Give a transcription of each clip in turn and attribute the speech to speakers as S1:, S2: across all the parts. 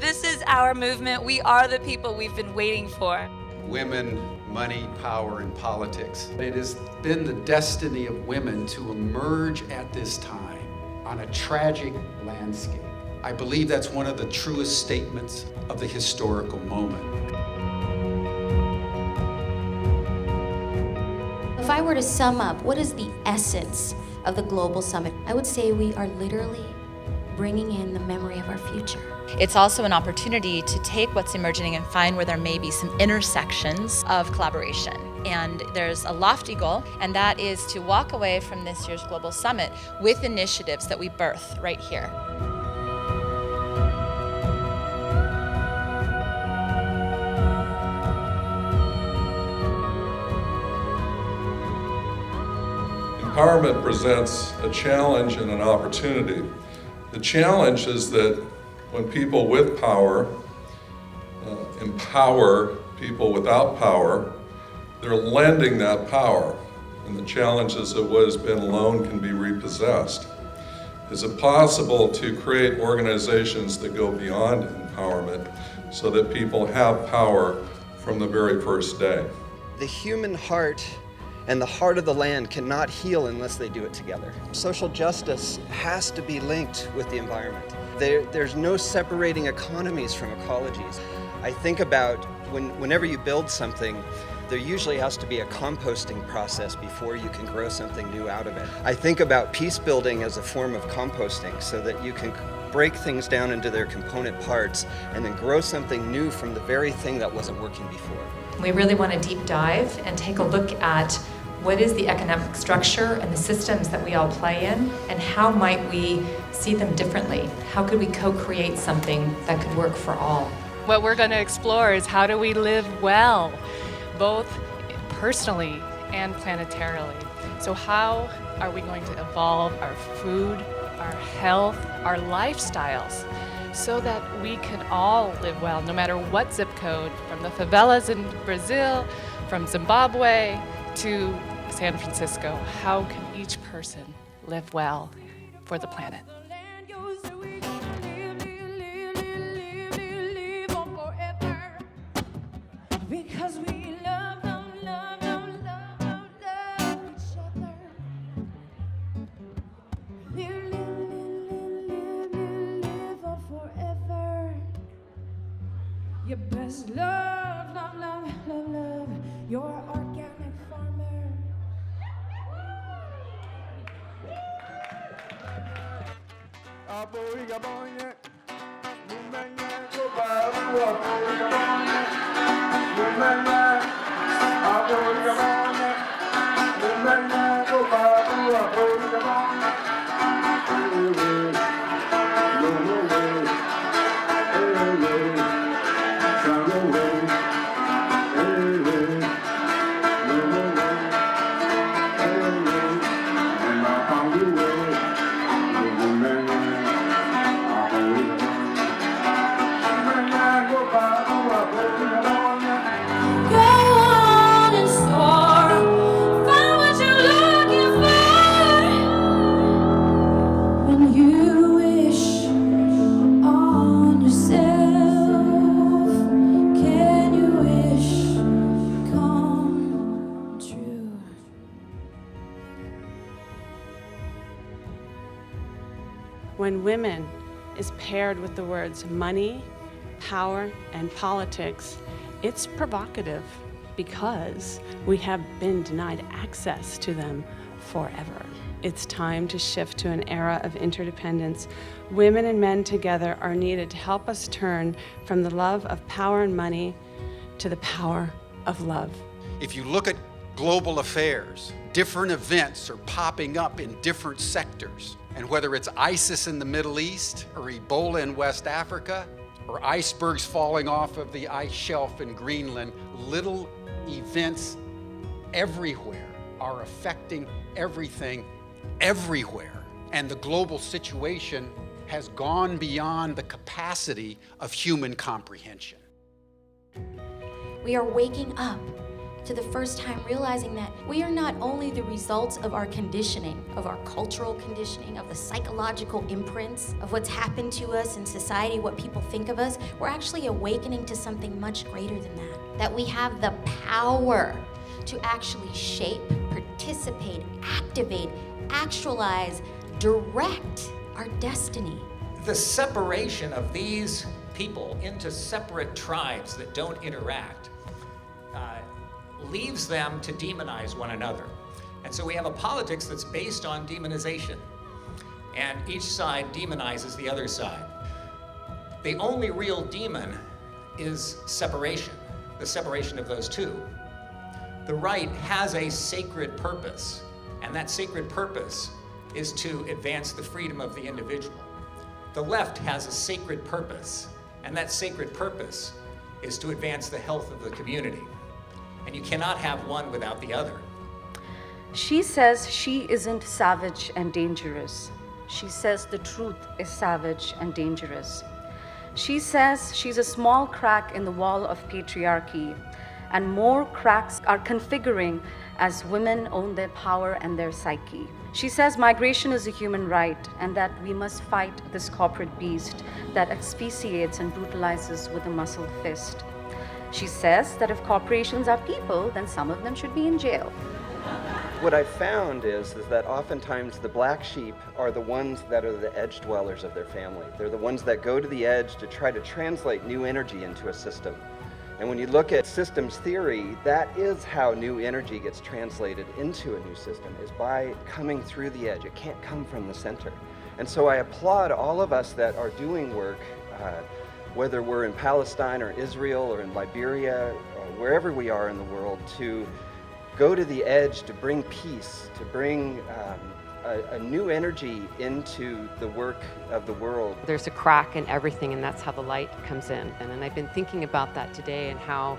S1: This is our movement. We are the people we've been waiting for.
S2: Women, money, power, and politics. It has been the destiny of women to emerge at this time on a tragic landscape. I believe that's one of the truest statements of the historical moment.
S3: If I were to sum up what is the essence of the Global Summit, I would say we are literally bringing in the memory of our future.
S4: It's also an opportunity to take what's emerging and find where there may be some intersections of collaboration. And there's a lofty goal, and that is to walk away from this year's Global Summit with initiatives that we birth right here.
S5: Empowerment presents a challenge and an opportunity. The challenge is that when people with power empower people without power, they're lending that power. And the challenge is that what has been alone can be repossessed. Is it possible to create organizations that go beyond empowerment so that people have power from the very first day?
S6: The human heart and the heart of the land cannot heal unless they do it together. Social justice has to be linked with the environment. There's no separating economies from ecologies. I think about whenever you build something, there usually has to be a composting process before you can grow something new out of it. I think about peace building as a form of composting so that you can break things down into their component parts and then grow something new from the very thing that wasn't working before.
S7: We really want to deep dive and take a look at what is the economic structure and the systems that we all play in, and how might we see them differently? How could we co-create something that could work for all?
S8: What we're going to explore is how do we live well, both personally and planetarily. So how are we going to evolve our food, our health, our lifestyles, so that we can all live well, no matter what zip code, from the favelas in Brazil, from Zimbabwe to San Francisco. How can each person live well for the planet?
S9: Because we love each other. Live on forever. Your best love, love. Your organic farmer.
S10: When women is paired with the words money, power, and politics, it's provocative because we have been denied access to them forever. It's time to shift to an era of interdependence. Women and men together are needed to help us turn from the love of power and money to the power of love.
S2: If you look at global affairs, different events are popping up in different sectors. And whether it's ISIS in the Middle East, or Ebola in West Africa, or icebergs falling off of the ice shelf in Greenland, little events everywhere are affecting everything everywhere. And the global situation has gone beyond the capacity of human comprehension.
S3: We are waking up to the first time realizing that we are not only the results of our conditioning, of our cultural conditioning, of the psychological imprints of what's happened to us in society, what people think of us, we're actually awakening to something much greater than that. That we have the power to actually shape, participate, activate, actualize, direct our destiny.
S11: The separation of these people into separate tribes that don't interact leaves them to demonize one another. And so we have a politics that's based on demonization. And each side demonizes the other side. The only real demon is separation, the separation of those two. The right has a sacred purpose, and that sacred purpose is to advance the freedom of the individual. The left has a sacred purpose, and that sacred purpose is to advance the health of the community. And you cannot have one without the other.
S12: She says she isn't savage and dangerous. She says the truth is savage and dangerous. She says she's a small crack in the wall of patriarchy, and more cracks are configuring as women own their power and their psyche. She says migration is a human right and that we must fight this corporate beast that asphyxiates and brutalizes with a muscled fist. She says that if corporations are people, then some of them should be in jail.
S6: What I found is that oftentimes the black sheep are the ones that are the edge dwellers of their family. They're the ones that go to the edge to try to translate new energy into a system. And when you look at systems theory, that is how new energy gets translated into a new system, is by coming through the edge. It can't come from the center. And so I applaud all of us that are doing work, whether we're in Palestine or Israel or in Liberia or wherever we are in the world, to go to the edge, to bring peace, to bring a new energy into the work of the world.
S13: There's a crack in everything, and that's how the light comes in. And I've been thinking about that today, and how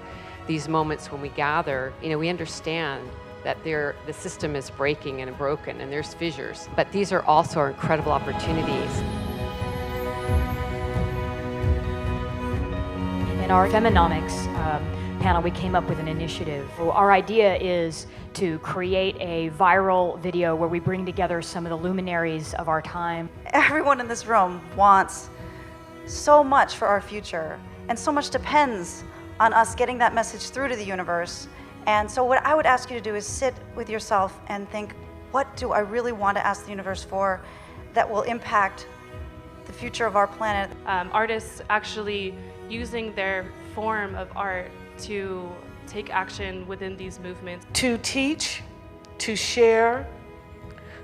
S13: these moments when we gather, we understand that the system is breaking and broken, and there's fissures. But these are also incredible opportunities.
S14: In our Feminomics panel, we came up with an initiative. Our idea is to create a viral video where we bring together some of the luminaries of our time.
S15: Everyone in this room wants so much for our future, and so much depends on us getting that message through to the universe. And so what I would ask you to do is sit with yourself and think, what do I really want to ask the universe for that will impact the future of our planet?
S10: Artists actually using their form of art to take action within these movements.
S16: To teach, to share,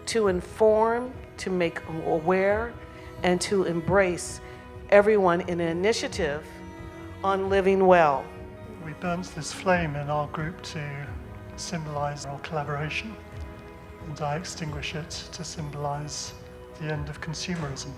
S16: to inform, to make aware, and to embrace everyone in an initiative on living well.
S17: We burnt this flame in our group to symbolize our collaboration, and I extinguish it to symbolize the end of consumerism.